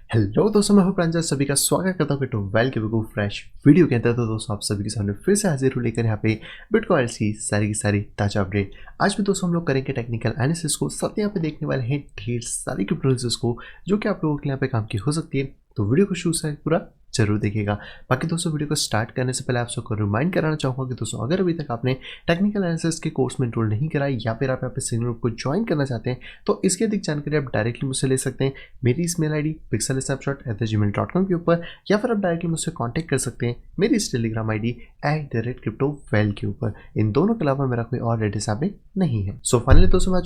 Hello दोस्तों, मैं हूं प्रांजल। सभी का स्वागत करता हूं टू वेल के बिल्कुल फ्रेश वीडियो के अंदर। तो दोस्तों आप सभी के सामने फिर से हाजिर हूं लेकर यहाँ पे बिटकॉइन की सारी ताजा अपडेट। आज भी दोस्तों हम लोग करेंगे टेक्निकल एनालिसिस को, साथ यहाँ पे देखने वाले हैं ढेर सारी क्रिप्टोकरेंसीज को जो कि आप लोगों के यहाँ पे काम की हो सकती है। तो वीडियो को शुरू से पूरा जरूर देखिएगा। बाकी दोस्तों वीडियो को स्टार्ट करने से पहले आप सबको रिमाइंड कराना चाहूँगा कि दोस्तों अगर अभी तक आपने टेक्निकल एनालिसिस के कोर्स में एनरोल नहीं करा या फिर आप यहाँ पे सीनियर ग्रुप को ज्वाइन करना चाहते हैं तो इसकी अधिक जानकारी आप डायरेक्टली मुझसे ले सकते हैं। मेरी ईमेल आईडी pixelsnapshot@gmail.com के ऊपर, या फिर आप डायरेक्टली मुझसे कांटेक्ट कर सकते हैं मेरी इस टेलीग्राम आईडी @cryptovel के ऊपर। इन दोनों के अलावा मेरा कोई और एड्रेस यहाँ पे नहीं है। सो फाइनली दोस्तों मैं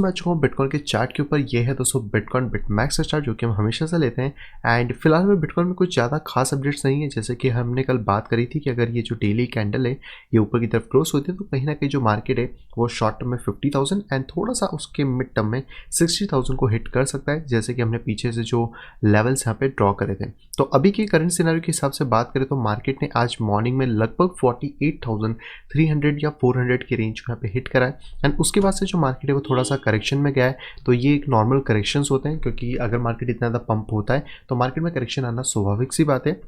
आ चुका हूँ बिटकॉइन के चार्ट के ऊपर। ये है दोस्तों बिटकॉइन बिटमैक्स का चार्ट जो कि हम हमेशा से लेते हैं। एंड फिलहाल में बिटकॉइन में कुछ ज़्यादा खास अपडेट्स नहीं है। जैसे कि हमने कल बात करी थी कि अगर ये जो डेली कैंडल है ये ऊपर की तरफ क्लोज होती है तो कहीं ना कहीं जो मार्केट है वो शॉर्ट टर्म में 50,000 एंड थोड़ा सा उसके मिड टर्म में 60,000 को हिट कर सकता है, जैसे कि हमने पीछे से जो लेवल्स यहाँ पे ड्रॉ करे थे। तो अभी के करंट सिनेरियो के हिसाब से बात करें तो मार्केट ने आज मॉर्निंग में लगभग 48,300 या 400 की रेंज को यहाँ पे हिट करा है। एंड उसके बाद से जो मार्केट है वो थोड़ा सा करेक्शन में गया है। तो ये एक नॉर्मल करेक्शंस होते हैं, क्योंकि अगर मार्केट इतना ज़्यादा पंप होता है तो मार्केट में करेक्शन आना स्वाभाविक सी बात है।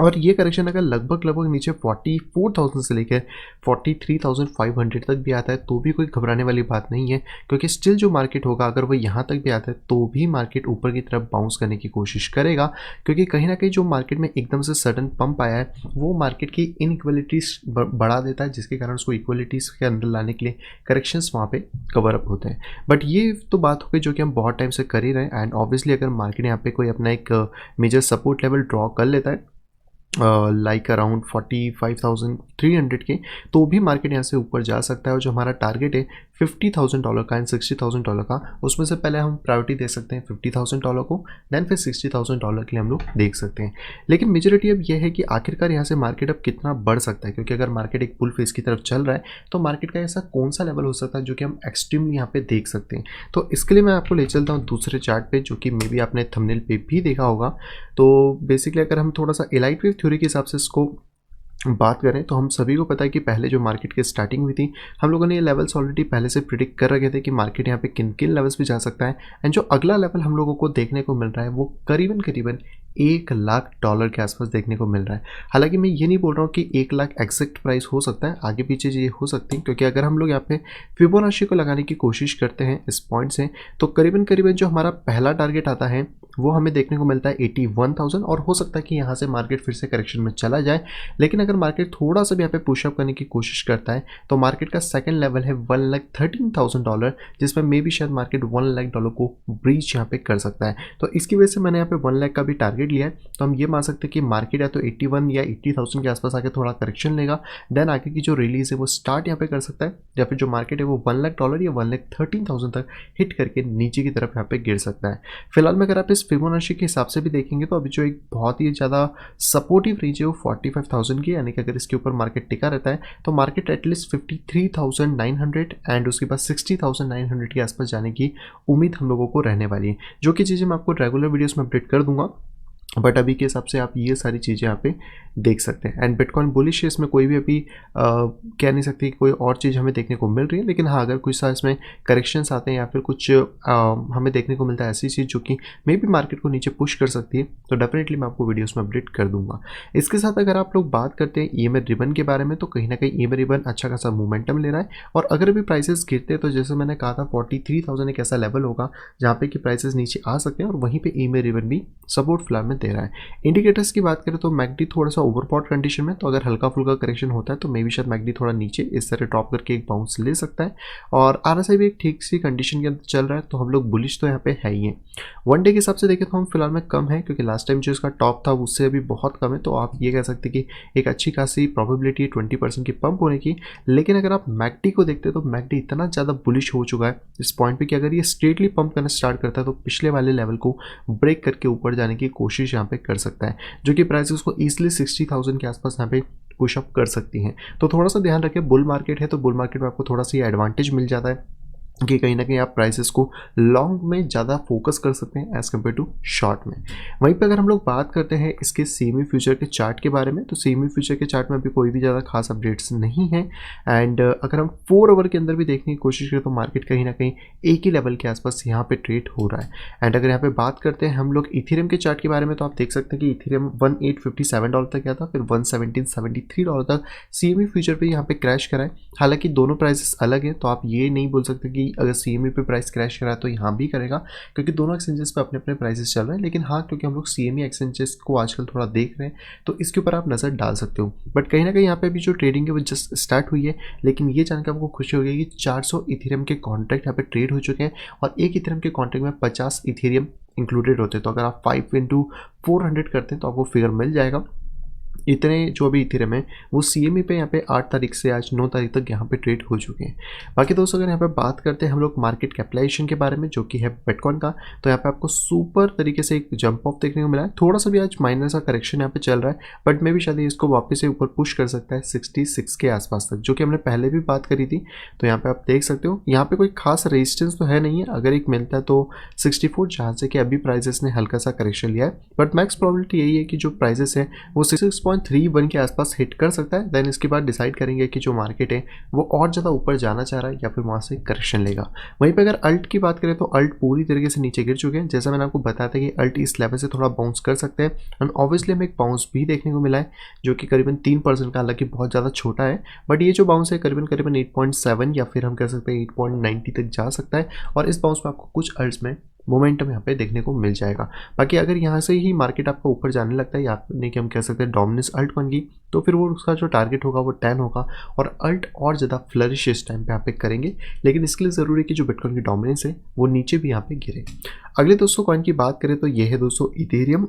और ये करेक्शन अगर लगभग नीचे 44,000 से लेकर 43,500 तक भी आता है तो भी कोई घबराने वाली बात नहीं है, क्योंकि स्टिल जो मार्केट होगा अगर वो यहाँ तक भी आता है तो भी मार्केट ऊपर की तरफ बाउंस करने की कोशिश करेगा। क्योंकि कहीं ना कहीं जो मार्केट में एकदम से सडन पंप आया है वो मार्केट की इनइक्वलिटीज बढ़ा देता है, जिसके कारण उसको इक्वलिटीज़ के अंदर लाने के लिए करेक्शंस वहाँ पे कवर अप होते हैं। बट ये तो बात हो गई जो कि हम बहुत टाइम से कर ही रहे हैं। एंड ऑब्वियसली अगर मार्केट यहाँ पे कोई अपना एक मेजर सपोर्ट लेवल ड्रॉ कर लेता है लाइक अराउंड 45,300 के, तो भी मार्केट यहाँ से ऊपर जा सकता है। और जो हमारा टारगेट है $50,000 का एंड $60,000 का, उसमें से पहले हम प्रायोरिटी दे सकते हैं $50,000 को, देन फिर $60,000 के लिए हम लोग देख सकते हैं। लेकिन मेजोरिटी अब यह है कि आखिरकार यहाँ से मार्केट अब कितना बढ़ सकता है, क्योंकि अगर मार्केट एक बुल फेस की तरफ चल रहा है तो मार्केट का ऐसा कौन सा लेवल हो सकता है जो कि हम एक्सट्रीमली यहाँ पे देख सकते हैं। तो इसके लिए मैं आपको ले चलता हूँ दूसरे चार्ट पे, जो कि मे बी आपने थंबनेल पे भी देखा होगा। तो बेसिकली अगर हम थोड़ा सा एलाइट वेव थ्योरी के हिसाब से इसको बात करें तो हम सभी को पता है कि पहले जो मार्केट की स्टार्टिंग हुई थी हम लोगों ने ये लेवल्स ऑलरेडी पहले से प्रिडिक्ट कर रखे थे कि मार्केट यहाँ पे किन किन लेवल्स पे जा सकता है। एंड जो अगला लेवल हम लोगों को देखने को मिल रहा है वो करीबन $1,00,000 के आसपास देखने को मिल रहा है। हालांकि मैं ये नहीं बोल रहा हूँ कि 1,00,000 एग्जैक्ट प्राइस हो सकता है, आगे पीछे ये हो सकती है, क्योंकि अगर हम लोग यहाँ पे फिबोनाची को लगाने की कोशिश करते हैं इस पॉइंट से तो करीबन जो हमारा पहला टारगेट आता है वो हमें देखने को मिलता है 81,000। और हो सकता है कि यहाँ से मार्केट फिर से करेक्शन में चला जाए, लेकिन अगर मार्केट थोड़ा सा भी यहाँ पे पुशअप करने की कोशिश करता है तो मार्केट का सेकंड लेवल है $1,13,000, जिसमें मे भी शायद मार्केट $1,00,000 को ब्रीच यहाँ पे कर सकता है। तो इसकी वजह से मैंने यहाँ पे 1,00,000 का भी टारगेट लिया है। तो हम ये मान सकते हैं कि मार्केट या तो 81 या 80,000 के आसपास आके थोड़ा करेक्शन लेगा, देन आगे की जो रिलीज है वो स्टार्ट यहाँ पे कर सकता है, या फिर जो मार्केट है वो $1,00,000 या 1,13,000 तक हिट करके नीचे की तरफ यहाँ पे गिर सकता है। फिलहाल में अगर आप इस फिबोनाची के हिसाब से भी देखेंगे तो अभी जो एक बहुत ही ज़्यादा सपोर्टिव रेंज है वो 45,000 की, यानी कि अगर इसके ऊपर मार्केट टिका रहता है तो मार्केट एटलीस्ट 53,900 एंड उसके बाद 60,900 के आसपास जाने की उम्मीद हम लोगों को रहने वाली है, जो कि चीज़ें मैं आपको रेगुलर वीडियोस में अपडेट कर दूंगा। बट अभी के हिसाब से आप ये सारी चीज़ें यहाँ पे देख सकते हैं। एंड बिटकॉइन बुलिश है, इसमें कोई भी अभी कह नहीं सकती कोई और चीज़ हमें देखने को मिल रही है। लेकिन हाँ, अगर कुछ सा इसमें करेक्शंस आते हैं या फिर कुछ हमें देखने को मिलता है ऐसी चीज़ जो कि मे बी मार्केट को नीचे पुश कर सकती है, तो डेफिनेटली मैं आपको वीडियोस में अपडेट कर दूंगा। इसके साथ अगर आप लोग बात करते हैं ईएमए रिबन के बारे में, तो कहीं ना कहीं ईएमए रिबन अच्छा खासा मोमेंटम ले रहा है। और अगर अभी प्राइसेस गिरते हैं तो जैसे मैंने कहा था 43,000 एक ऐसा लेवल होगा जहाँ पे कि प्राइसेस नीचे आ सकते हैं, और वहीं पर ईएमए रिबन भी सपोर्ट फिलहाल में दे रहा है। इंडिकेटर्स की बात करें तो मैकडी थोड़ा सा ओवरबॉट कंडीशन में, तो अगर हल्का फुल्का करेक्शन होता है तो मे भी शायद मैकडी थोड़ा नीचे इस तरह ड्रॉप करके एक बाउंस ले सकता है। और आरएसआई भी एक ठीक सी कंडीशन के अंदर चल रहा है, तो हम लोग बुलिश तो यहाँ पे है ही है। वन डे के हिसाब से देखें तो हम फिलहाल में कम है, क्योंकि लास्ट टाइम जो इसका टॉप था उससे अभी बहुत कम है। तो आप ये कह सकते हैं कि एक अच्छी खासी प्रोबेबिलिटी है 20% की पंप होने की। लेकिन अगर आप मैकडी को देखते हैं तो मैकडी इतना ज़्यादा बुलिश हो चुका है इस पॉइंट पर कि अगर ये स्ट्रेटली पंप करना स्टार्ट करता है तो पिछले वाले लेवल को ब्रेक करके ऊपर जाने की कोशिश यहाँ पे कर सकता है, जो कि प्राइसेस को ईजिली 60,000 के आसपास यहाँ पे पुशअप कर सकती हैं। तो थोड़ा सा ध्यान रखें, बुल मार्केट है तो बुल मार्केट में आपको थोड़ा सा एडवांटेज मिल जाता है। कि कहीं न कहीं आप प्राइसेस को लॉन्ग में ज़्यादा फोकस कर सकते हैं एज़ कम्पेयर टू शॉर्ट में। वहीं पे अगर हम लोग बात करते हैं इसके सीएमए फ्यूचर के चार्ट के बारे में, तो सीएमए फ्यूचर के चार्ट में अभी कोई भी ज़्यादा खास अपडेट्स नहीं है। एंड अगर हम 4 आवर के अंदर भी देखने की कोशिश करें तो मार्केट कहीं न कहीं एक ही लेवल के आसपास यहाँ पे ट्रेड हो रहा है। एंड अगर यहाँ पे बात करते हैं हम लोग इथेरियम के चार्ट के बारे में, तो आप देख सकते हैं कि इथेरियम $1857 तक गया था, फिर $11773 तक सीएमए फ्यूचर पे यहाँ पे क्रैश करा है। हालाँकि दोनों प्राइसेस अलग हैं, तो आप ये नहीं बोल सकते कि अगर सीएमए पे प्राइस क्रैश करा है तो यहाँ भी करेगा, क्योंकि दोनों एक्सचेंजेस पे अपने अपने प्राइसेस चल रहे हैं। लेकिन हाँ, क्योंकि हम लोग सीएमए एक्सचेंजेस को आजकल थोड़ा देख रहे हैं, तो इसके ऊपर आप नज़र डाल सकते हो। बट कहीं ना कहीं यहाँ पे अभी जो ट्रेडिंग है वो जस्ट स्टार्ट हुई है, लेकिन ये जानकर आपको खुशी होगी कि 400 इथेरियम के कॉन्ट्रैक्ट यहाँ पे ट्रेड हो चुके हैं, और एक इथेरियम के कॉन्ट्रैक्ट में 50 इथेरियम इंक्लूडेड होते हैं। तो अगर आप 5 इंटू 400 करते हैं तो आपको फिगर मिल जाएगा। इतने जो अभी इथेरियम है वो सीएमए पे यहाँ पे 8 तारीख से आज 9 तारीख तक यहाँ पे ट्रेड हो चुके हैं। बाकी दोस्तों अगर यहाँ पे बात करते हैं हम लोग मार्केट कैपिटलाइजेशन के बारे में, जो कि है बिटकॉइन का, तो यहाँ पे आपको सुपर तरीके से एक जंप ऑफ देखने को मिला है। थोड़ा सा भी आज माइनर सा करेक्शन यहाँ पे चल रहा है, बट मे भी शायद इसको वापस से ऊपर पुश कर सकता है 66 के आसपास तक, जो कि हमने पहले भी बात करी थी। तो यहाँ पे आप देख सकते हो यहाँ पे कोई खास रेजिस्टेंस तो है नहीं है, अगर एक मिलता है तो 64, जहाँ से कि अभी प्राइजेस ने हल्का सा करेक्शन लिया है। बट मैक्स प्रॉबिलिटी यही है कि जो प्राइजेस है वो 6.31 के आसपास हिट कर सकता है। देन इसके बाद डिसाइड करेंगे कि जो मार्केट है वो और ज़्यादा ऊपर जाना चाह रहा है या फिर वहाँ से करेक्शन लेगा। वहीं पे अगर अल्ट की बात करें तो अल्ट पूरी तरीके से नीचे गिर चुके हैं। जैसा मैंने आपको बताया था कि अल्ट इस लेवल से थोड़ा बाउंस कर सकते हैं, एंड ऑब्वियसली हमें एक बाउंस भी देखने को मिला है जो कि करीबन 3% का, हालांकि बहुत ज़्यादा छोटा है। बट ये जो बाउंस है करीबन 8.7 या फिर हम कह सकते हैं 8.90 तक जा सकता है, और इस बाउंस में आपको कुछ अल्ट्स में मोमेंटम यहाँ पे देखने को मिल जाएगा। बाकी अगर यहाँ से ही मार्केट आपका ऊपर जाने लगता है, या नहीं कि हम कह सकते हैं डोमिनेंस अल्ट बन गई, तो फिर वो उसका जो टारगेट होगा वो 10 होगा, और अल्ट और ज़्यादा फ्लरिश इस टाइम पे यहाँ पे करेंगे। लेकिन इसके लिए ज़रूरी है कि जो बिटकॉइन की डोमिनेंस है वो नीचे भी यहाँ पे गिरे। अगले दोस्तों कॉइन की बात करें तो ये है दोस्तों इथेरियम।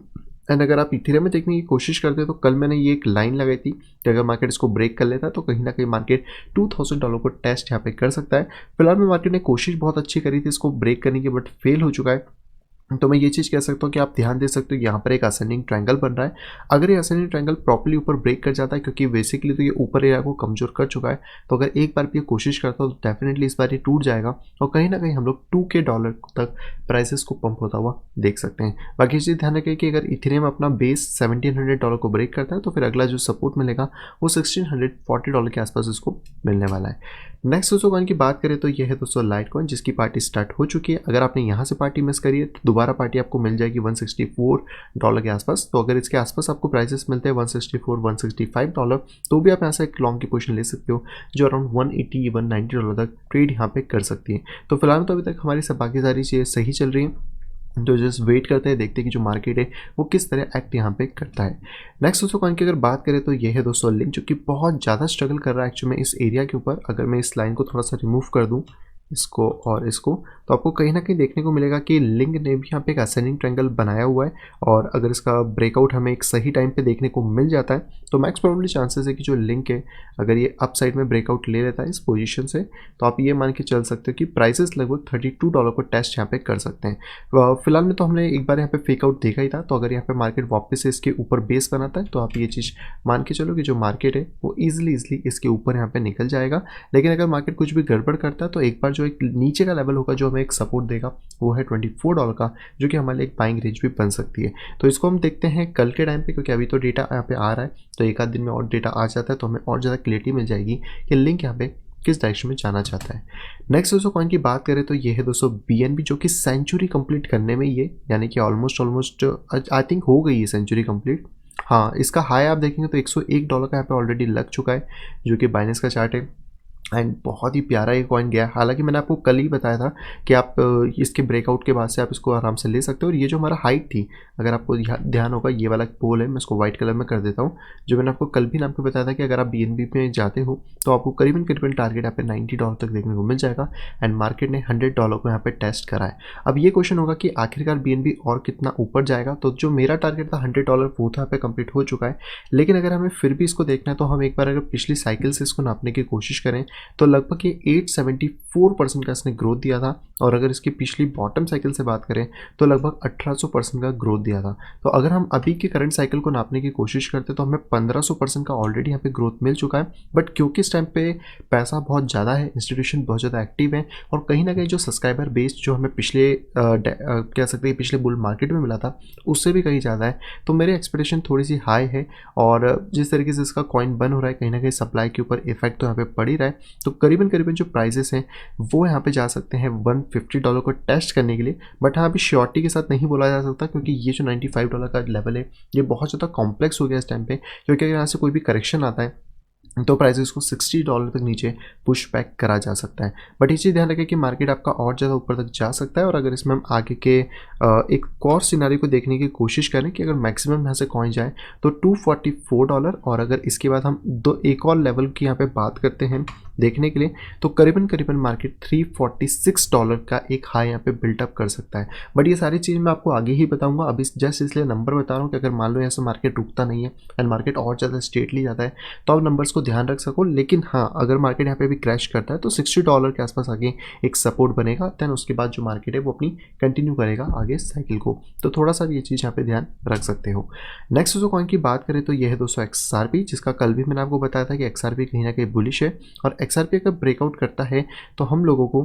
एंड अगर आप इथेरियम में देखने की कोशिश करते हो तो कल मैंने ये एक लाइन लगाई थी कि अगर मार्केट इसको ब्रेक कर लेता है तो कहीं ना कहीं मार्केट $2000 को टेस्ट यहाँ पे कर सकता है। फिलहाल में मार्केट ने कोशिश बहुत अच्छी करी थी इसको ब्रेक करने की, बट फेल हो चुका है। तो मैं ये चीज़ कह सकता हूँ कि आप ध्यान दे सकते हो यहाँ पर एक असेंडिंग ट्रायंगल बन रहा है। अगर ये असेंडिंग ट्रायंगल प्रॉपर्ली ऊपर ब्रेक कर जाता है, क्योंकि बेसिकली तो ये ऊपर एरिया को कमजोर कर चुका है, तो अगर एक बार भी ये कोशिश करता हो तो डेफिनेटली इस बार ये टूट जाएगा, और कहीं ना कहीं हम लोग $2K तक प्राइसेस को पंप होता हुआ देख सकते हैं। बाकी चीज़ ध्यान रखें कि अगर इथेरियम अपना बेस $1700 को ब्रेक करता है तो फिर अगला जो सपोर्ट मिलेगा वो $1640 के आसपास इसको मिलने वाला है। नेक्स्ट दोस्तों कॉइन की बात करें तो ये है दोस्तों लाइट कॉइन, जिसकी पार्टी स्टार्ट हो चुकी है। अगर आपने यहाँ से पार्टी मिस करी है तो दोबारा पार्टी आपको मिल जाएगी $164 के आसपास। तो अगर इसके आसपास आपको प्राइसेस मिलते हैं $164, $165, तो भी आप यहाँ से एक लॉन्ग की पोजीशन ले सकते हो, जो अराउंड $180-190 तक ट्रेड यहाँ पे कर सकती है। तो फिलहाल तो अभी तक हमारी सब बाकी सारी चीज़ें सही चल रही हैं, तो जस्ट वेट करते हैं, देखते हैं कि जो मार्केट है वो किस तरह एक्ट यहाँ पे करता है। नेक्स्ट दोस्तों कॉइन की अगर बात करें तो ये है दोस्तों लिंक, जो कि बहुत ज़्यादा स्ट्रगल कर रहा है एक्चुअली में इस एरिया के ऊपर। अगर मैं इस लाइन को थोड़ा सा रिमूव कर दूँ, इसको और इसको, तो आपको कहीं ना कहीं देखने को मिलेगा कि लिंक ने भी यहाँ पे एक असेंडिंग ट्रायंगल बनाया हुआ है, और अगर इसका ब्रेकआउट हमें एक सही टाइम पे देखने को मिल जाता है तो मैक्स प्रोबेबली चांसेस है कि जो लिंक है अगर ये अप साइड में ब्रेकआउट ले लेता है इस पोजीशन से, तो आप ये मान के चल सकते हो कि प्राइसेस लगभग $32 को टेस्ट यहाँ पे कर सकते हैं। फिलहाल में तो हमने एक बार यहाँ पे फेकआउट देखा ही था, तो अगर यहाँ पे मार्केट वापस से इसके ऊपर बेस बनाता है तो आप ये चीज़ मान के चलो कि जो मार्केट है वो ईजिली इसके ऊपर यहाँ पे निकल जाएगा। लेकिन अगर मार्केट कुछ भी गड़बड़ करता है तो एक बार जो एक नीचे का लेवल होगा जो हमें एक सपोर्ट देगा वो है $24 का, जो कि हमारे एक बाइंग रेंज भी बन सकती है। तो इसको हम देखते हैं कल के टाइम पे, क्योंकि अभी तो डेटा यहाँ पे आ रहा है, तो एक आध दिन में और डेटा आ जाता है तो हमें और ज़्यादा क्लियरिटी मिल जाएगी कि लिंक यहाँ पे किस डायरेक्शन में जाना चाहता है। नेक्स्ट दोस्तों कॉइन की बात करें तो ये है दोस्तों BNB, जो कि सेंचुरी कंप्लीट करने में ये यानी कि ऑलमोस्ट आई थिंक हो गई है सेंचुरी कंप्लीट। हाँ, इसका हाई आप देखेंगे तो $101 का यहाँ पे ऑलरेडी लग चुका है, जो कि बाइनेंस का चार्ट है। एंड बहुत ही प्यारा ये कॉइन गया। हालांकि मैंने आपको कल ही बताया था कि आप इसके ब्रेकआउट के बाद से आप इसको आराम से ले सकते हो। और ये जो हमारा हाइट थी, अगर आपको ध्यान होगा, ये वाला पोल है, मैं इसको व्हाइट कलर में कर देता हूँ, जो मैंने आपको कल भी आपको बताया था कि अगर आप BNB में जाते हो तो आपको करीबन टारगेट यहाँ पे $90 तक देखने को मिल जाएगा। एंड मार्केट ने $100 को यहाँ पे टेस्ट करा है। अब ये क्वेश्चन होगा कि आखिरकार BNB और कितना ऊपर जाएगा। तो जो मेरा टारगेट था $100 वो तो यहाँ पे कंप्लीट हो चुका है। लेकिन अगर हमें फिर भी इसको देखना है तो हम एक बार अगर पिछली साइकिल से इसको नापने की कोशिश करें तो लगभग ये 874% का इसने ग्रोथ दिया था। और अगर इसकी पिछली बॉटम साइकिल से बात करें तो लगभग 1800% का ग्रोथ दिया था। तो अगर हम अभी के करंट साइकिल को नापने की कोशिश करते तो हमें 1500% का ऑलरेडी यहाँ पे ग्रोथ मिल चुका है। बट क्योंकि इस टाइम पे पैसा बहुत ज़्यादा है, इंस्टीट्यूशन बहुत ज़्यादा एक्टिव है और कहीं ना कहीं जो सब्सक्राइबर बेस जो हमें पिछले कह सकते हैं पिछले बुल मार्केट में मिला था उससे भी कहीं ज़्यादा है, तो मेरी एक्सपेक्टेशन थोड़ी सी हाई है। और जिस तरीके से इसका कॉइन बन हो रहा है कहीं ना कहीं सप्लाई के ऊपर इफेक्ट तो यहाँ पे पड़ ही रहा है। तो करीबन करीबन जो प्राइजेस हैं वो यहाँ पे जा सकते हैं $150 को टेस्ट करने के लिए। बट हाँ, अभी श्योरिटी के साथ नहीं बोला जा सकता क्योंकि ये जो $95 का लेवल है ये बहुत ज़्यादा कॉम्प्लेक्स हो गया इस टाइम पे, क्योंकि अगर यहाँ से कोई भी करेक्शन आता है तो प्राइसेस को $60 तक नीचे पुश बैक करा जा सकता है। बट ये चीज़ ध्यान रखें कि मार्केट आपका और ज़्यादा ऊपर तक जा सकता है। और अगर इसमें हम आगे के एक और सिनारी को देखने की कोशिश करें कि अगर मैक्सिमम यहाँ से कॉइन जाए तो $244, और अगर इसके बाद हम एक और लेवल की यहाँ पे बात करते हैं देखने के लिए तो करीबन मार्केट $346 का एक हाई यहाँ पे बिल्टअप कर सकता है। बट ये सारी चीज़ मैं आपको आगे ही बताऊंगा, अभी जस्ट इसलिए नंबर बता रहा हूँ कि अगर मान लो यहाँ से मार्केट रुकता नहीं है एंड मार्केट और ज़्यादा स्टेटली जाता है तो आप नंबर्स को ध्यान रख सको। लेकिन हाँ, अगर मार्केट यहाँ पे भी क्रैश करता है तो $60 के आसपास आगे एक सपोर्ट बनेगा, देन उसके बाद जो मार्केट है वो अपनी कंटिन्यू करेगा आगे साइकिल को। तो थोड़ा सा ये चीज़ यहाँ पे ध्यान रख सकते हो। नेक्स्ट जो कॉइन की बात करें तो ये है दोस्तों XRP, जिसका कल भी मैंने आपको बताया था कि XRP कहीं ना कहीं बुलिश है और XRP अगर ब्रेकआउट करता है तो हम लोगों को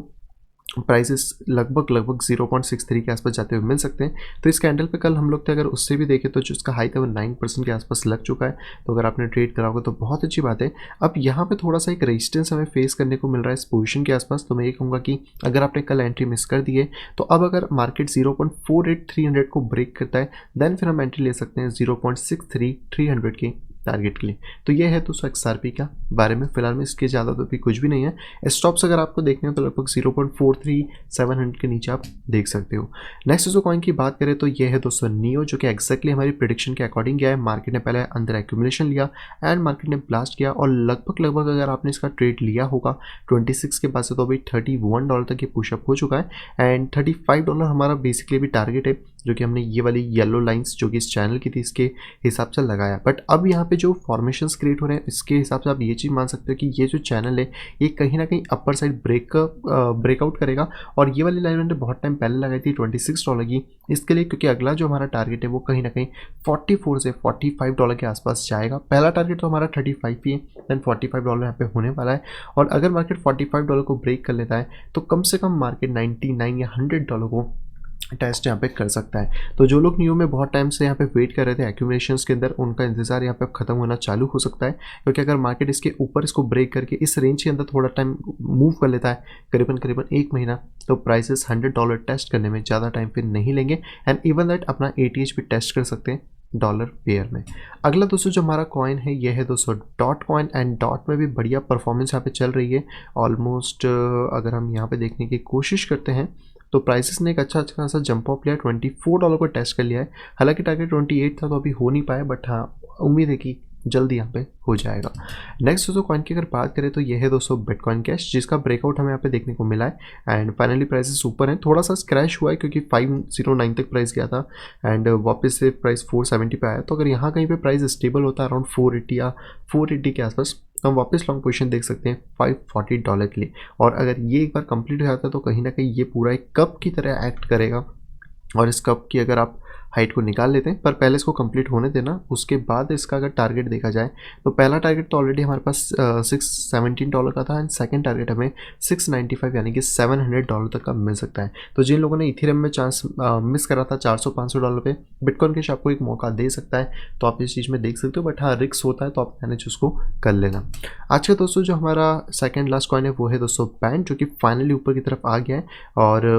प्राइसेस लगभग 0.63 के आसपास जाते हुए मिल सकते हैं। तो इस कैंडल पे कल हम लोग थे, अगर उससे भी देखें तो जो उसका हाई था वो 9% के आसपास लग चुका है। तो अगर आपने ट्रेड करा होगा तो बहुत अच्छी बात है। अब यहाँ पे थोड़ा सा एक रेजिस्टेंस हमें फेस करने को मिल रहा है इस पोजीशन के आसपास। तो मैं ये कहूँगा कि अगर आपने कल एंट्री मिस कर दी है तो अब अगर मार्केट 0.48300 को ब्रेक करता है देन फिर हम एंट्री ले सकते हैं 0.63300 के टारगेट के लिए। तो ये है दोस्तों XRP का बारे में। फिलहाल में इसके ज़्यादा तो भी कुछ भी नहीं है। स्टॉप्स अगर आपको देखने हो तो लगभग 0.43700 के नीचे आप देख सकते हो। नेक्स्ट जो कॉइन की बात करें तो ये है दोस्तों नियो, जो कि एक्जैक्टली हमारी प्रिडिक्शन के अकॉर्डिंग गया है। मार्केट ने पहले अंदर एक्यूमुलेशन लिया एंड मार्केट ने ब्लास्ट किया और लगभग अगर आपने इसका ट्रेड लिया होगा 26 के बाद से तो अभी $31 तक ये पुशअप हो चुका है एंड $35 हमारा बेसिकली भी टारगेट है, जो कि हमने ये वाली येलो लाइंस जो कि इस चैनल की थी इसके हिसाब से लगाया। बट अब यहाँ पे जो फॉर्मेशंस क्रिएट हो रहे हैं इसके हिसाब से आप ये चीज़ मान सकते हो कि ये जो चैनल है ये कहीं ना कहीं अपर साइड ब्रेकआउट करेगा। और ये वाली लाइन मैंने बहुत टाइम पहले लगाई थी $26 की इसके लिए, क्योंकि अगला जो हमारा टारगेट है वो कहीं ना कहीं 44 से $45 के आसपास जाएगा। पहला टारगेट तो हमारा 35 ही है, देन $45 यहाँ पे होने वाला है। और अगर मार्केट $45 को ब्रेक कर लेता है तो कम से कम मार्केट 99 या $100 को टेस्ट यहाँ पे कर सकता है। तो जो लोग न्यू में बहुत टाइम से यहाँ पे वेट कर रहे थे एक्यूमुलेशंस के अंदर, उनका इंतजार यहाँ पे खत्म होना चालू हो सकता है, क्योंकि अगर मार्केट इसके ऊपर इसको ब्रेक करके इस रेंज के अंदर थोड़ा टाइम मूव कर लेता है करीबन 1 महीना, तो प्राइसेस $100 टेस्ट करने में ज़्यादा टाइम फिर नहीं लेंगे एंड इवन दैट अपना ATH भी टेस्ट कर सकते हैं डॉलर पेयर में। अगला दोस्तों जो हमारा कॉइन है ये है दोस्तों डॉट कॉइन एंड डॉट में भी बढ़िया परफॉर्मेंस यहाँ पे चल रही है। ऑलमोस्ट अगर हम यहाँ पे देखने की कोशिश करते हैं तो प्राइसेस ने एक अच्छा खासा जंप अप लिया, $24 को टेस्ट कर लिया है। हालांकि टारगेट 28 था तो अभी हो नहीं पाया, बट हाँ उम्मीद है कि जल्दी यहाँ पे हो जाएगा। नेक्स्ट दोस्तों कॉइन की अगर बात करें तो ये है दोस्तों बिटकॉइन कैश, जिसका ब्रेकआउट हमें यहाँ पे देखने को मिला है एंड फाइनली प्राइसेस ऊपर हैं। थोड़ा सा क्रैश हुआ है क्योंकि 509 तक प्राइस गया था एंड वापस से प्राइस 470 पे आया। तो अगर यहाँ कहीं पे प्राइस स्टेबल होता है अराउंड 480 या 480 के आसपास तो हम वापस लॉन्ग पोजीशन देख सकते हैं $540 के लिए। और अगर ये एक बार कंप्लीट हो जाता है तो कहीं ना कहीं ये पूरा एक कप की तरह एक्ट करेगा और इस कप की अगर आप हाइट को निकाल लेते हैं, पर पहले इसको कंप्लीट होने देना, उसके बाद इसका अगर टारगेट देखा जाए तो पहला टारगेट तो ऑलरेडी हमारे पास $617 का था एंड सेकंड टारगेट हमें $695 यानी कि $700 तक का मिल सकता है। तो जिन लोगों ने इथेरियम में चांस मिस करा था $400-500 पे, बिटकॉइन कैश आपको एक मौका दे सकता है, तो आप इस चीज़ में देख सकते हो। बट हाँ रिस्क होता है तो आप मैनेज उसको कर लेना। आज का दोस्तों जो हमारा सेकेंड लास्ट कॉइन है वो है दोस्तों बैंड, जो कि फाइनली ऊपर की तरफ आ गया है। और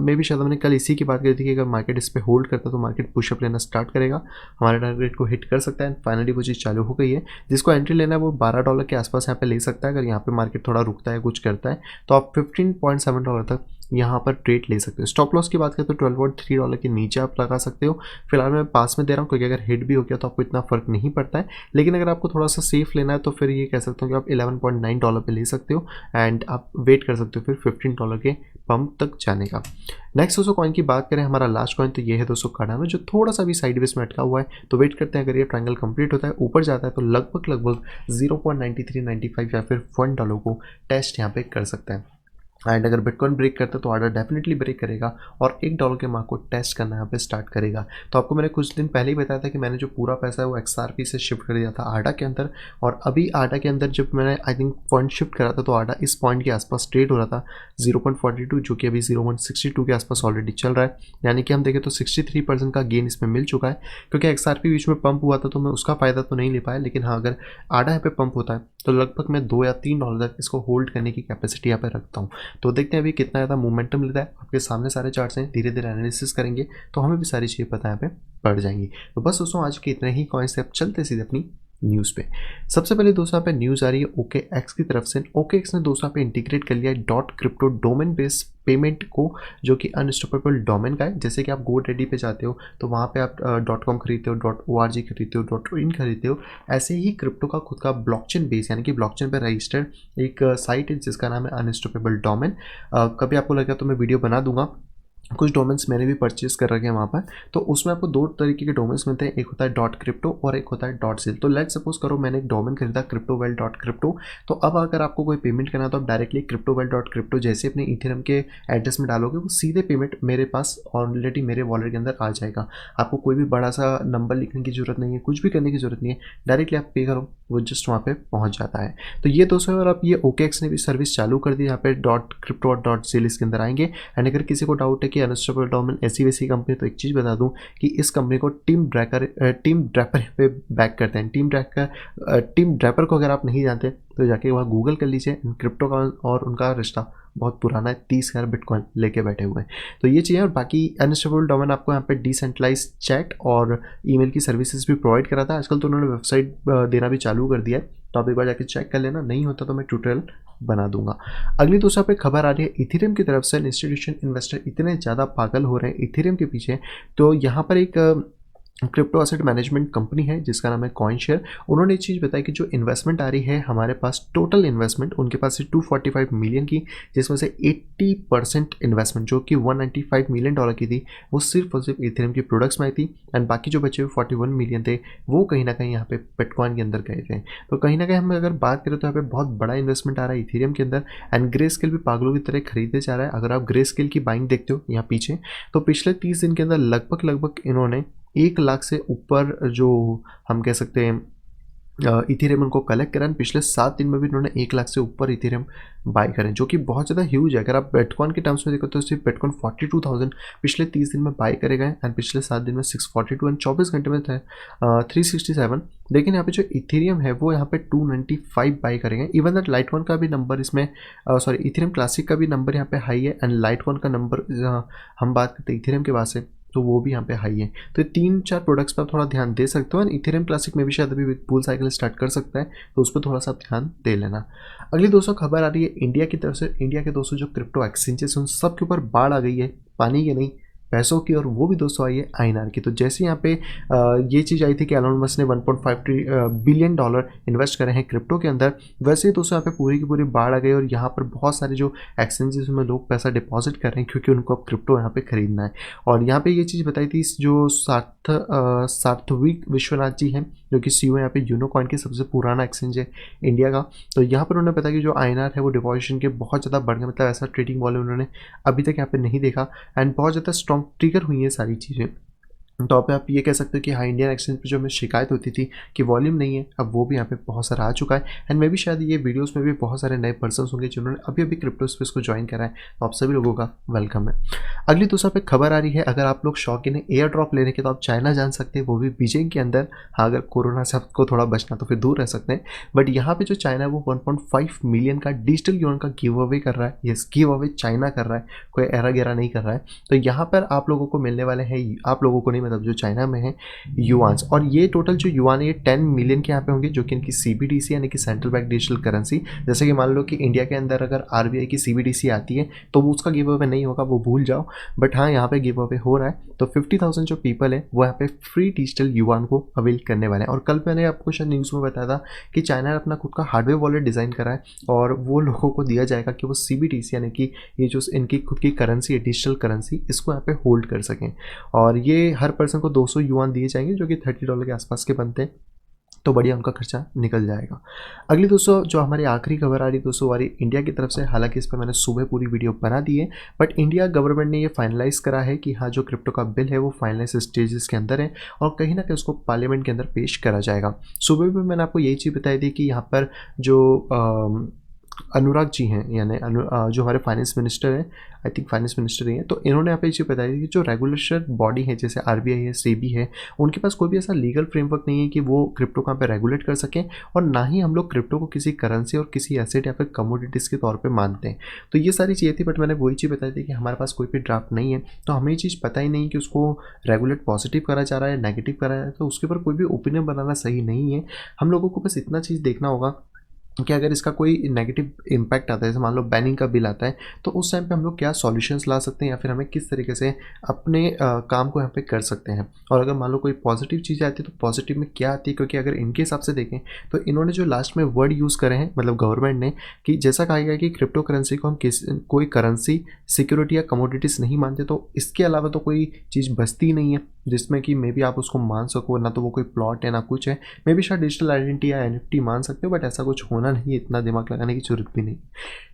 मे भी शायद हमने कल इसी की बात करी थी कि अगर मार्केट इस पर होल्ड करता तो मार्केट पुशअप लेना स्टार्ट करेगा, हमारे टारगेट को हिट कर सकता है। फाइनली वो चीज़ चालू हो गई है। जिसको एंट्री लेना है वो $12 के आसपास यहाँ पे ले सकता है। अगर यहाँ पे मार्केट थोड़ा रुकता है कुछ करता है तो आप $15.7 तक यहाँ पर ट्रेड ले सकते हो। स्टॉप लॉस की बात करें तो $12.3 के नीचे आप लगा सकते हो। फिलहाल मैं पास में दे रहा हूँ क्योंकि अगर हिट भी हो गया तो आपको इतना फर्क नहीं पड़ता है, लेकिन अगर आपको थोड़ा सा सेफ लेना है तो फिर ये कह सकता हूँ कि आप $11.9 पे ले सकते हो एंड आप वेट कर सकते हो फिर $15 के पंप तक जाने का। नेक्स्ट दोस्तों कॉइन की बात करें, हमारा लास्ट कॉइन तो ये है दोस्तों कार्डानो, जो थोड़ा सा भी साइडवेज में अटका हुआ है। तो वेट करते हैं, अगर ये ट्रायंगल कंप्लीट होता है ऊपर जाता है तो लगभग 0.9395 या फिर $1 को टेस्ट यहाँ पे कर सकते हैं। एंड अगर बिटकॉइन ब्रेक करता है तो आडा डेफिनेटली ब्रेक करेगा और $1 के मार्क को टेस्ट करना यहाँ पे स्टार्ट करेगा। तो आपको मैंने कुछ दिन पहले ही बताया था कि मैंने जो पूरा पैसा है वो XRP से शिफ्ट कर दिया था आडा के अंदर, और अभी आडा के अंदर जब मैंने आई थिंक फंड शिफ्ट करा था तो आडा इस पॉइंट के आसपास ट्रेड हो रहा था 0.42, जो कि अभी 0.62 के आसपास ऑलरेडी चल रहा है। यानी कि हम देखें तो 63% का गेन इसमें मिल चुका है। क्योंकि XRP बीच में पंप हुआ था तो मैं उसका फ़ायदा तो नहीं ले पाया, लेकिन हाँ अगर आडा यहाँ पे पंप होता है तो लगभग मैं $2 या $3 तक इसको होल्ड करने की कैपेसिटी यहाँ पे रखता हूँ। तो देखते हैं अभी कितना ज़्यादा मोमेंटम लेता है। आपके सामने सारे चार्ट्स हैं, धीरे धीरे एनालिसिस करेंगे तो हमें भी सारी चीज़ें पता यहाँ पे पड़ जाएंगी। तो बस दोस्तों आज के इतने ही कॉइन्स से अब चलते सीधे अपनी न्यूज़ पे। सबसे पहले दोस्तों यहाँ पे न्यूज़ आ रही है OKX की तरफ से। OKX ने दोस्तों यहाँ पे इंटीग्रेट कर लिया है .crypto डोमेन बेस्ड पेमेंट को, जो कि अनस्टॉपेबल डोमेन का है। जैसे कि आप GoDaddy पे जाते हो तो वहाँ पे आप .com खरीदते हो, .org खरीदते हो, .in खरीदते हो, ऐसे ही क्रिप्टो का खुद का ब्लॉकचेन बेस यानी कि ब्लॉकचेन पे रजिस्टर्ड एक साइट है जिसका नाम है अनस्टॉपेबल डोमेन। कभी आपको लगा तो मैं वीडियो बना दूंगा। कुछ डोमेन्स मैंने भी परचेज कर रखे हैं वहाँ पर। तो उसमें आपको दो तरीके के डोमेन्स मिलते हैं, एक होता है .crypto और एक होता है .sil। तो लेट सपोज करो मैंने एक डोमेन खरीदा cryptowell.crypto, तो अब अगर आपको कोई पेमेंट करना है तो आप डायरेक्टली cryptowell.crypto जैसे अपने इथेरियम के एड्रेस में डालोगे वो सीधे पेमेंट मेरे पास ऑलरेडी मेरे वॉलेट के अंदर आ जाएगा। आपको कोई भी बड़ा सा नंबर लिखने की ज़रूरत नहीं है, कुछ भी करने की ज़रूरत नहीं है, डायरेक्टली आप पे करो वो जस्ट वहाँ पे पहुँच जाता है। तो ये दोस्तों, और अब ये OKX ने भी सर्विस चालू कर दी, यहाँ पे .crypto और .sil इसके अंदर आएंगे। एंड अगर किसी को डाउट है कि अनस्टॉपेबल डोमेन ऐसी वैसी कंपनी, तो एक चीज़ बता दूं कि इस कंपनी को टीम ड्रैपर पे बैक करते हैं। टीम ड्रैपर को अगर आप नहीं जानते तो जाके वहाँ गूगल कर लीजिए। क्रिप्टो का और उनका रिश्ता बहुत पुराना है, 30,000 बिटकॉइन लेके बैठे हुए हैं। तो ये चीज़ें, और बाकी अनस्टेबल डोमेन आपको यहाँ पे डिसेंट्रलाइज चैट और ईमेल की सर्विसेज भी प्रोवाइड करा था। आजकल तो उन्होंने वेबसाइट देना भी चालू कर दिया है, तो आप एक बार जाके चेक कर लेना, नहीं होता तो मैं ट्यूटोरियल बना दूंगा। अगली दोस्तों पे खबर आ रही है इथेरियम की तरफ से। इंस्टीट्यूशन इन्वेस्टर इतने ज़्यादा पागल हो रहे हैं इथेरियम के पीछे, तो यहाँ पर एक क्रिप्टो एसेट मैनेजमेंट कंपनी है जिसका नाम है CoinShare। उन्होंने एक चीज़ बताई कि जो इन्वेस्टमेंट आ रही है हमारे पास, टोटल इन्वेस्टमेंट उनके पास है 245 मिलियन की, जिसमें से 80% इन्वेस्टमेंट जो कि $195 मिलियन की थी वो सिर्फ और सिर्फ इथेरियम की प्रोडक्ट्स में आई थी। एंड बाकी जो बचे हुए 41 मिलियन थे वो कहीं ना कहीं यहाँ पे बिटकॉइन के अंदर गए थे। तो कहीं ना कहीं हम अगर बात करें तो यहाँ पे बहुत बड़ा इन्वेस्टमेंट आ रहा है इथेरियम के अंदर। एंड ग्रे स्केल भी पागलों की तरह खरीदे जा रहा है। अगर आप ग्रे स्केल की बाइंग देखते हो यहाँ पीछे, तो पिछले 30 दिन के अंदर लगभग इन्होंने 1 लाख से ऊपर, जो हम कह सकते हैं इथेरियम उनको कलेक्ट करा। पिछले 7 दिन में भी इन्होंने 1 लाख से ऊपर इथेरियम बाय करें, जो कि बहुत ज़्यादा ह्यूज है। अगर आप बिटकॉइन के टर्म्स में देखो तो सिर्फ बिटकॉइन 42,000 पिछले 30 दिन में बाय करे गए, एंड पिछले 7 दिन में 642, एंड 24 घंटे में थे 367। लेकिन यहाँ पे जो इथेरियम है वो यहाँ पे 295 बाय करेंगे। इवन दैट लाइटकॉइन का भी नंबर इसमें, सॉरी इथेरियम क्लासिक का भी नंबर यहाँ पे हाई है, एंड लाइटकॉइन का नंबर हम बात करते हैं इथेरियम के बाद से तो वो भी यहाँ पे हाई है। तो 3-4 प्रोडक्ट्स पर थोड़ा ध्यान दे सकते हो। एंड इथेरियम क्लासिक में भी शायद अभी बुल साइकिल स्टार्ट कर सकता है, तो उस पर थोड़ा सा ध्यान दे लेना। अगली दोस्तों खबर आ रही है इंडिया की तरफ से। इंडिया के दोस्तों जो क्रिप्टो एक्सचेंजेस उन सब के ऊपर बाढ़ आ गई है, पानी की नहीं पैसों की, और वो भी दोस्तों आई है INR की। तो जैसे यहाँ पे ये चीज़ आई थी कि एलोन मस्क ने $1.5 बिलियन इन्वेस्ट करे हैं क्रिप्टो के अंदर, वैसे ही दोस्तों यहाँ पे पूरी की पूरी बाढ़ आ गई और यहाँ पर बहुत सारे जो एक्सचेंजेस में लोग पैसा डिपॉजिट कर रहे हैं क्योंकि उनको अब क्रिप्टो यहाँ पे खरीदना है। और यहाँ पे ये चीज़ बताई थी जो सार्थविक विश्वनाथ जी हैं, जो कि CEO यहाँ पे यूनोकॉइन की सबसे पुराना एक्सचेंज है इंडिया का। तो यहाँ पर उन्होंने बताया कि जो INR है वो डिपॉजिशन के बहुत ज़्यादा बढ़ गया, मतलब ऐसा ट्रेडिंग वॉल्यूम उन्होंने अभी तक यहाँ पे नहीं देखा। एंड बहुत ज़्यादा स्ट्रॉन्ग ट्रिगर हुई है सारी चीज़ें। तो आप ये कह सकते हो कि हाँ, इंडियन एक्सचेंज पे जो हमें शिकायत होती थी कि वॉल्यूम नहीं है, अब वो भी यहाँ पे बहुत सारा आ चुका है। एंड मे भी शायद ये वीडियोस में भी बहुत सारे नए पर्सन्स होंगे जिन्होंने अभी क्रिप्टो स्पेस को ज्वाइन करा है, तो आप सभी लोगों का वेलकम है। अगली दूसरा पे खबर आ रही है, अगर आप लोग शौकीन है एयर ड्रॉप लेने के तो आप चाइना जान सकते हैं, वो भी बीजिंग के अंदर। हाँ, अगर कोरोना से आपको थोड़ा बचना तो फिर दूर रह सकते हैं। बट यहाँ पे जो चाइना है वो 1.5 मिलियन का डिजिटल यून का गिव अवे कर रहा है। यस, गिव अवे चाइना कर रहा है, कोई एरा गेरा नहीं कर रहा है। तो यहाँ पर आप लोगों को मिलने वाले हैं, आप लोगों को नहीं, मतलब जो चाइना में है युआन्स, और ये टोटल जो युआन है ये 10 मिलियन के यहाँ पे होंगे, जो कि इनकी सीबीडीसी यानी कि सेंट्रल बैंक डिजिटल करेंसी। जैसे कि मान लो कि इंडिया के अंदर अगर आरबीआई की सीबीडीसी आती है तो वो उसका गिव अवे नहीं होगा, वो भूल जाओ, बट हाँ यहाँ पे गिव अवे हो रहा है। तो 50,000 जो पीपल है वो यहाँ पे फ्री डिजिटल युआन को अवेल करने वाले हैं। और कल मैंने आपको शायद न्यूज़ में बताया था कि चाइना ने अपना खुद का हार्डवेयर वॉलेट डिज़ाइन करा है और वो लोगों को दिया जाएगा कि वो सीबीडीसी यानी कि ये जो इनकी खुद की करेंसी है डिजिटल करेंसी, इसको यहाँ पे होल्ड कर सकें। और ये हर पर्सन को 200 युआन दिए जाएंगे जो कि $30 के आसपास के बनते हैं, तो बढ़िया उनका खर्चा निकल जाएगा। अगली दोस्तों जो हमारी आखिरी खबर आ रही दोस्तों हमारी इंडिया की तरफ से, हालांकि इस पर मैंने सुबह पूरी वीडियो बना दी है, बट इंडिया गवर्नमेंट ने ये फाइनलाइज करा है कि हाँ जो क्रिप्टो का बिल है वो फाइनलाइज स्टेजेस के अंदर है और कहीं ना कहीं उसको पार्लियामेंट के अंदर पेश करा जाएगा। सुबह भी मैंने आपको यही चीज़ बताई थी कि यहाँ पर जो अनुराग जी हैं यानी जो हमारे फाइनेंस मिनिस्टर हैं, आई थिंक फाइनेंस मिनिस्टर ही हैं, तो इन्होंने यहाँ पे ये चीज़ बताई थी कि जो रेगुलेशन बॉडी है जैसे आरबीआई है, सेबी है, उनके पास कोई भी ऐसा लीगल फ्रेमवर्क नहीं है कि वो क्रिप्टो को यहाँ पे रेगुलेट कर सकें, और ना ही हम लोग क्रिप्टो को किसी करेंसी और किसी एसेट या फिर कमोडिटीज़ के तौर पर मानते हैं। तो ये सारी चीज़ें थी, बट मैंने वही चीज़ बताई थी कि हमारे पास कोई भी ड्राफ्ट नहीं है, तो हमें ये चीज़ पता ही नहीं कि उसको रेगुलेट पॉजिटिव करा जा रहा है नेगेटिव करा जा रहा है, तो उसके ऊपर कोई भी ओपिनियन बनाना सही नहीं है। हम लोगों को बस इतना चीज़ देखना होगा कि अगर इसका कोई नेगेटिव इम्पैक्ट आता है, जैसे मान लो बैनिंग का बिल आता है, तो उस टाइम पे हम लोग क्या सॉल्यूशंस ला सकते हैं या फिर हमें किस तरीके से अपने काम को यहाँ पे कर सकते हैं। और अगर मान लो कोई पॉजिटिव चीज़ आती है तो पॉजिटिव में क्या आती है, क्योंकि अगर इनके हिसाब से देखें तो इन्होंने जो लास्ट में वर्ड यूज़ करे हैं मतलब गवर्नमेंट ने, कि जैसा कहा गया कि क्रिप्टो करेंसी को हम कोई करेंसी सिक्योरिटी या कमोडिटीज़ नहीं मानते, तो इसके अलावा तो कोई चीज़ बचती नहीं है जिसमें कि मे बी आप उसको मान सको, ना तो वो कोई प्लॉट है ना कुछ है। मे बी शायद डिजिटल आइडेंटिटी या एनएफटी मान सकते हो, बट ऐसा कुछ होना नहीं है, इतना दिमाग लगाने की जरूरत भी नहीं।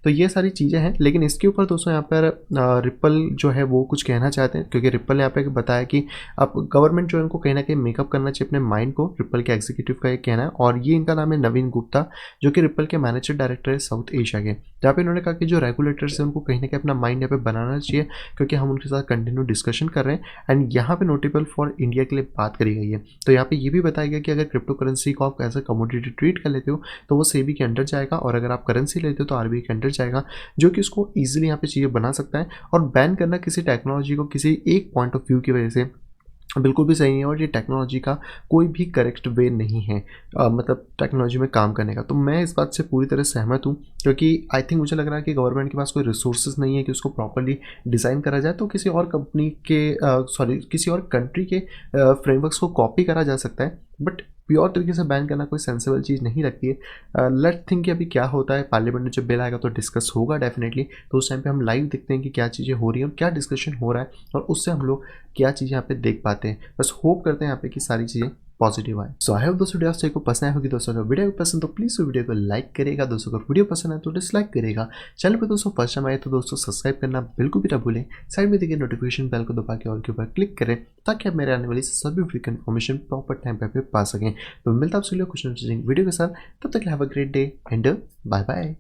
तो ये सारी चीज़ें हैं, लेकिन इसके ऊपर दोस्तों यहाँ पर रिपल जो है वो कुछ कहना चाहते हैं, क्योंकि रिपल ने यहाँ पे बताया कि अब गवर्नमेंट जो है उनको कहीं ना कहीं मेकअप करना चाहिए अपने माइंड को। रिपल के एग्जीक्यूटिव का ये कहना है, और ये इनका नाम है नवीन गुप्ता, जो कि रिपल के मैनेजर डायरेक्टर है साउथ एशिया के। जहाँ पे इन्होंने कहा कि जो रेगुलेटर्स हैं उनको कहीं ना कहीं अपना माइंड यहाँ पे बनाना चाहिए, क्योंकि हम उनके साथ कंटिन्यू डिस्कशन कर रहे हैं एंड यहाँ पे नोटेबल फॉर इंडिया के लिए बात करी गई है। तो यहाँ पे ये भी बताया गया कि अगर क्रिप्टो करेंसी को आप एज अ कमोडिटी ट्रीट कर लेते हो तो वो सेबी के अंडर जाएगा, और अगर आप करेंसी लेते हो तो आरबीआई के अंडर जाएगा, जो कि उसको ईजिली यहाँ पे चीज़ें बना सकता है। और बैन करना किसी टेक्नोलॉजी को किसी एक पॉइंट ऑफ व्यू की वजह से बिल्कुल भी सही है, और ये टेक्नोलॉजी का कोई भी करेक्ट वे नहीं है मतलब टेक्नोलॉजी में काम करने का। तो मैं इस बात से पूरी तरह सहमत हूँ, क्योंकि आई थिंक मुझे लग रहा है कि गवर्नमेंट के पास कोई रिसोर्सेज नहीं है कि उसको प्रॉपर्ली डिज़ाइन करा जाए, तो किसी और कंपनी के किसी और कंट्री के फ्रेमवर्क्स को कॉपी करा जा सकता है, बट प्योर तरीके से बैन करना कोई सेंसिबल चीज़ नहीं लगती है। लेट थिंक कि अभी क्या होता है, पार्लियामेंट में जब बिल आएगा तो डिस्कस होगा डेफिनेटली, तो उस टाइम पे हम लाइव देखते हैं कि क्या चीज़ें हो रही हैं और क्या डिस्कशन हो रहा है, और उससे हम लोग क्या चीज़ें यहाँ पे देख पाते हैं। बस होप करते हैं यहाँ पे कि सारी चीज़ें पॉजिटिव आए। सो आई होप दोस्तों वीडियो आपको पसंद आई होगी। दोस्तों अगर वीडियो पसंद तो प्लीज़ वीडियो को लाइक करेगा, दोस्तों अगर वीडियो पसंद आए तो डिसलाइक करेगा। चैनल पर दोस्तों फर्स्ट टाइम आए तो दोस्तों सब्सक्राइब करना बिल्कुल भी ना भूलें। साइड में देखिए नोटिफिकेशन बेल को दबा के ऑल के ऊपर क्लिक करें, ताकि आप मेरे आने वाली सभी फ्री इन्फॉर्मेशन प्रॉपर टाइम पे पा सकें। तो मिलता है आपसे कुछ इंटरेस्टिंग वीडियो के साथ, तब तक have a great day and bye bye.